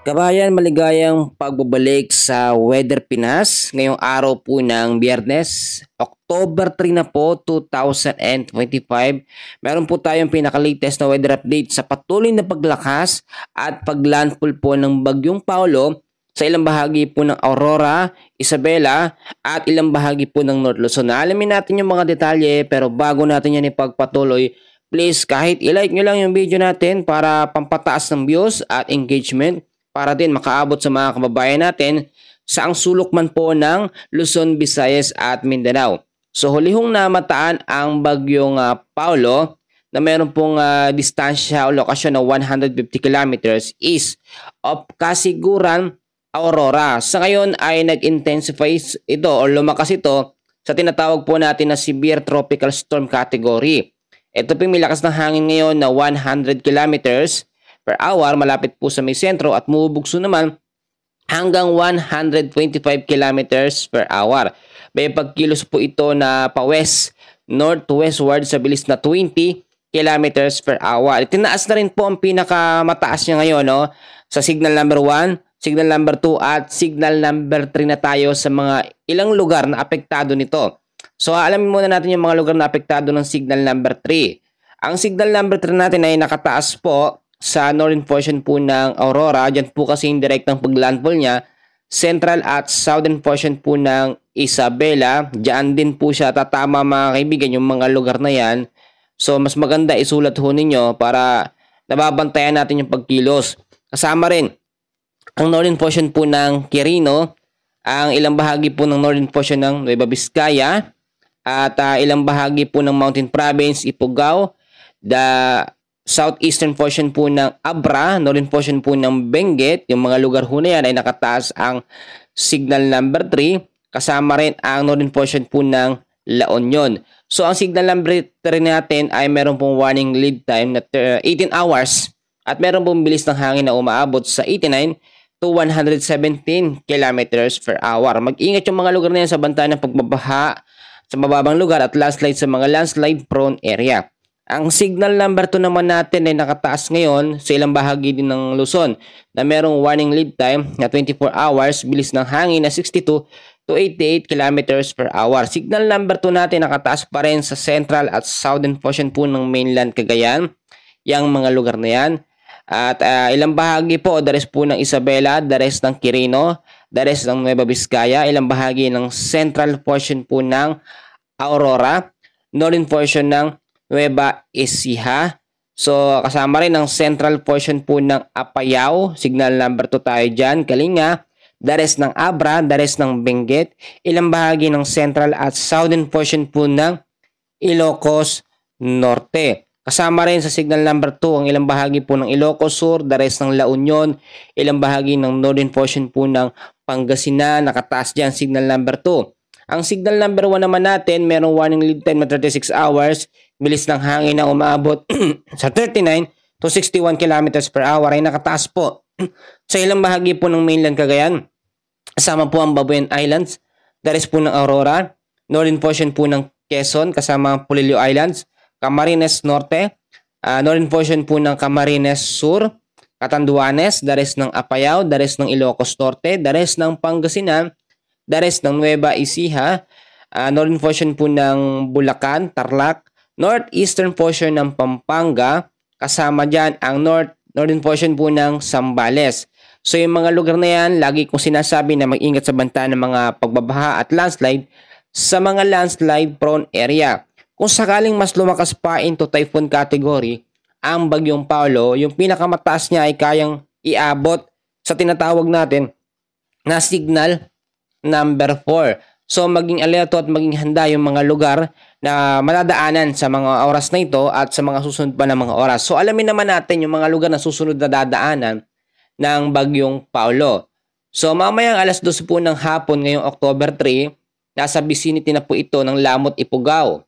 Kabayan, maligayang pagbabalik sa Weather Pinas. Ngayong araw po ng Biyernes, October 3 na po, 2025. Meron po tayong pinaka-latest na weather update sa patuloy na paglakas at paglandfall po ng Bagyong Paolo sa ilang bahagi po ng Aurora, Isabela at ilang bahagi po ng North Luzon. Alamin natin yung mga detalye, pero bago natin yan ipagpatuloy, please kahit i-like nyo lang yung video natin para pampataas ng views at engagement, para din makaabot sa mga kababayan natin sa ang sulok man po ng Luzon, Visayas at Mindanao. So hulihong namataan ang Bagyong Paolo na meron pong distansya o lokasyon na 150 kilometers east of Kasiguran, Aurora. Sa ngayon ay nag-intensify ito o lumakas ito sa tinatawag po natin na severe tropical storm category. Ito po may lakas ng hangin ngayon na 100 kilometers per hour malapit po sa may sentro at bubugso naman hanggang 125 kilometers per hour. May pagkilos po ito na pa-west, north-westward sa bilis na 20 kilometers per hour. Itinaas na rin po ang pinakamataas niya ngayon, no? Sa signal number 1, signal number 2 at signal number 3 na tayo sa mga ilang lugar na apektado nito. So alamin muna natin yung mga lugar na apektado ng signal number 3. Ang signal number 3 natin ay nakataas po sa northern portion po ng Aurora. Diyan po kasi yung direktang paglandfall niya. Central at southern portion po ng Isabela. Diyan din po siya tatama mga kaibigan yung mga lugar na yan. So mas maganda isulat ho ninyo para nababantayan natin yung pagkilos. Kasama rin ang northern portion po ng Quirino, ang ilang bahagi po ng northern portion ng Nueva Vizcaya, at ilang bahagi po ng Mountain Province, Ifugao, the southeastern portion po ng Abra, northern portion po ng Benguet. Yung mga lugar ho na yan ay nakataas ang signal number 3. Kasama rin ang northern portion po ng La Union. So ang signal number 3 natin ay meron pong warning lead time na 18 hours at meron pong bilis ng hangin na umaabot sa 89 to 117 kilometers per hour. Mag-ingat yung mga lugar na yan sa banta ng pagbabaha sa mababang lugar at landslide sa mga landslide prone area. Ang signal number 2 naman natin ay nakataas ngayon sa ilang bahagi din ng Luzon na merong warning lead time na 24 hours, bilis ng hangin na 62 to 88 kilometers per hour. Signal number 2 natin nakataas pa rin sa central at southern portion po ng mainland Cagayan, yung mga lugar na yan. At ilang bahagi po, the rest po ng Isabela, the rest ng Quirino, the rest ng Nueva Vizcaya, ilang bahagi ng central portion po ng Aurora, northern portion ng Nueva Ecija. So kasama rin ang central portion po ng Apayao, signal number 2 tayo dyan, Kalinga, the rest ng Abra, the rest ng Benguet, ilang bahagi ng central at southern portion po ng Ilocos Norte. Kasama rin sa signal number 2 ang ilang bahagi po ng Ilocos Sur, the rest ng La Union, ilang bahagi ng northern portion po ng Pangasinan, nakataas dyan signal number 2. Ang signal number 1 naman natin, merong warning lead time na 36 hours, bilis ng hangin na umaabot sa 39 to 61 kilometers per hour ay nakataas po sa ilang bahagi po ng mainland Cagayan. Kasama po ang Babuyan Islands, the rest po ng Aurora, northern portion po ng Quezon, kasama ang Polillo Islands, Camarines Norte, northern portion po ng Camarines Sur, Catanduanes, the rest ng Apayao, the rest ng Ilocos Norte, the rest ng Pangasinan, the rest ng Nueva Ecija, northern portion po ng Bulacan, Tarlac, northeastern portion ng Pampanga, kasama dyan ang northern portion po ng Zambales. So yung mga lugar na yan, lagi kong sinasabi na mag-ingat sa banta ng mga pagbabaha at landslide sa mga landslide prone area. Kung sakaling mas lumakas pa into typhoon category ang Bagyong Paolo, yung pinakamataas niya ay kayang iabot sa tinatawag natin na signal number 4. So maging alerto at maging handa yung mga lugar na madadaanan sa mga oras na ito at sa mga susunod pa na mga oras. So alamin naman natin yung mga lugar na susunod na dadaanan ng Bagyong Paolo. So mamayang alas 12 po ng hapon ngayong October 3, nasa vicinity na po ito ng Lamot, Ifugao.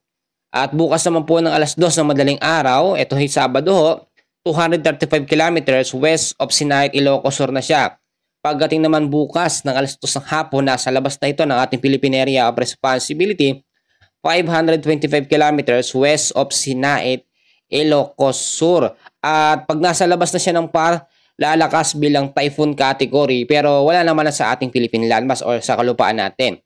At bukas naman po ng alas 2 ng madaling araw, ito ay Sabado ho, 235 kilometers west of Sinait, Ilocos Sur na siya. Pagdating naman bukas ng alas 2 ng hapon, nasa labas na ito ng ating Philippine Area of Responsibility, 525 kilometers west of Sinait, Ilocos Sur. At pag nasa labas na siya ng PAR, lalakas bilang typhoon category pero wala naman na sa ating Philippine landmass or sa kalupaan natin.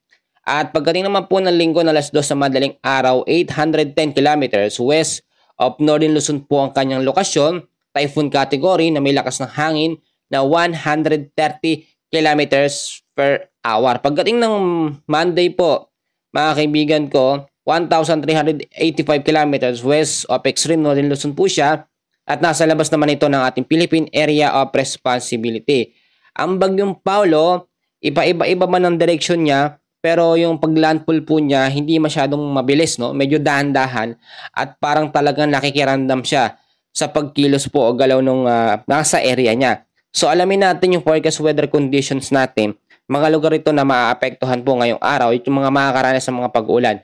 At pagdating naman po ng linggo na alas 2 sa madaling araw, 810 kilometers west of Northern Luzon po ang kanyang lokasyon, typhoon category na may lakas ng hangin na 130 kilometers per hour. Pagdating ng Monday po, mga kaibigan ko, 1,385 kilometers west of extreme Northern Luzon po siya at nasa labas naman ito ng ating Philippine Area of Responsibility. Ang bagyong Paulo, iba-iba man ang direction niya, pero yung paglandfall po niya hindi masyadong mabilis, no? Medyo dahan-dahan at parang talagang nakikirandam siya sa pagkilos po o galaw nung nasa area niya. So alamin natin yung forecast weather conditions natin. Mga lugar ito na maaapektuhan po ngayong araw, yung mga makakaranas ng mga pag-ulan.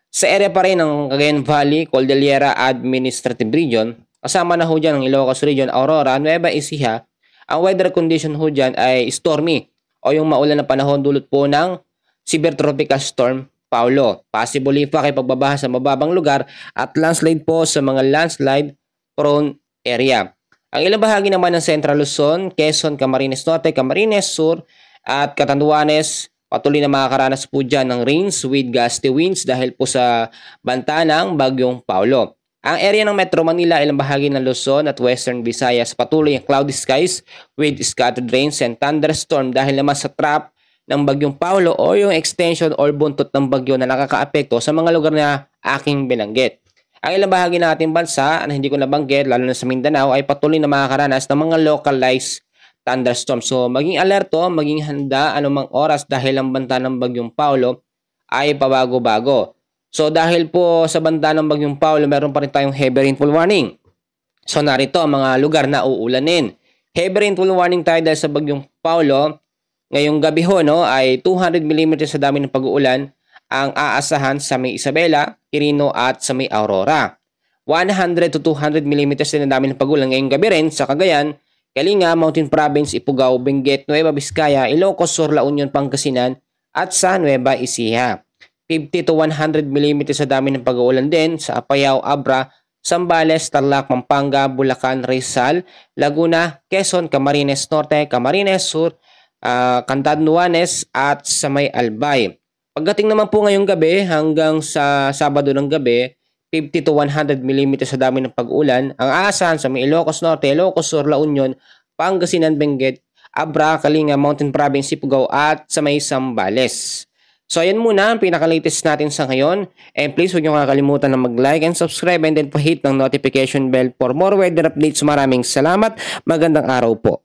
Sa area pa rin ng Cagayan Valley, Cordillera Administrative Region, kasama na ho dyan ang Ilocos Region, Aurora, Nueva Ecija, ang weather condition ho dyan ay stormy o yung maulan na panahon dulot po ng severe tropical storm Paulo. Possibly pa kay pagbabaha sa mababang lugar at landslide po sa mga landslide prone area. Ang ilang bahagi naman ng Central Luzon, Quezon, Camarines Norte, Camarines Sur at Catanduanes, patuloy na makakaranas po dyan ng rains with gusty winds dahil po sa banta ng bagyong Paulo. Ang area ng Metro Manila, ilang bahagi ng Luzon at Western Visayas, patuloy ang cloudy skies with scattered rains and thunderstorm dahil naman sa trap ng bagyong Paulo o yung extension or buntot ng bagyo na nakakaapekto sa mga lugar na aking binanggit. Ang ilang bahagi ng ating bansa na hindi ko nabanggit, lalo na sa Mindanao, ay patuloy na makakaranas ng mga localized thunderstorm. So maging alerto, maging handa anumang oras dahil ang banta ng bagyong Paulo ay pabago-bago. So dahil po sa banta ng bagyong Paulo, meron pa rin tayong heavy rainfall warning. So narito ang mga lugar na uulanin. Heavy rainfall warning tayo dahil sa bagyong Paulo. Ngayong gabi ho, no, ay 200 mm sa dami ng pag-uulan ang aasahan sa may Isabela, Quirino at sa may Aurora. 100 to 200 mm din ang dami ng pag-uulan ngayong gabi rin sa Cagayan, Kalinga, Mountain Province, Ifugao, Benguet, Nueva Vizcaya, Ilocos Sur, La Union, Pangasinan at sa Nueva Ecija. 50 to 100 mm sa dami ng pag-uulan din sa Apayao, Abra, Zambales, Tarlac, Pampanga, Bulacan, Rizal, Laguna, Quezon, Camarines Norte, Camarines Sur, Catanduanes at sa may Albay. Pagdating naman po ngayong gabi hanggang sa Sabado ng gabi, 50 to 100 mm sa dami ng pag-ulan ang aasahan sa may Ilocos Norte, Ilocos Sur, La Union, Pangasinan, Benguet, Abra, Kalinga, Mountain Province, Ifugao at sa may Zambales. So ayan muna ang pinaka-latest natin sa ngayon. And please huwag niyo kakalimutan na mag-like and subscribe and then pa-hit ng notification bell for more weather updates. Maraming salamat. Magandang araw po.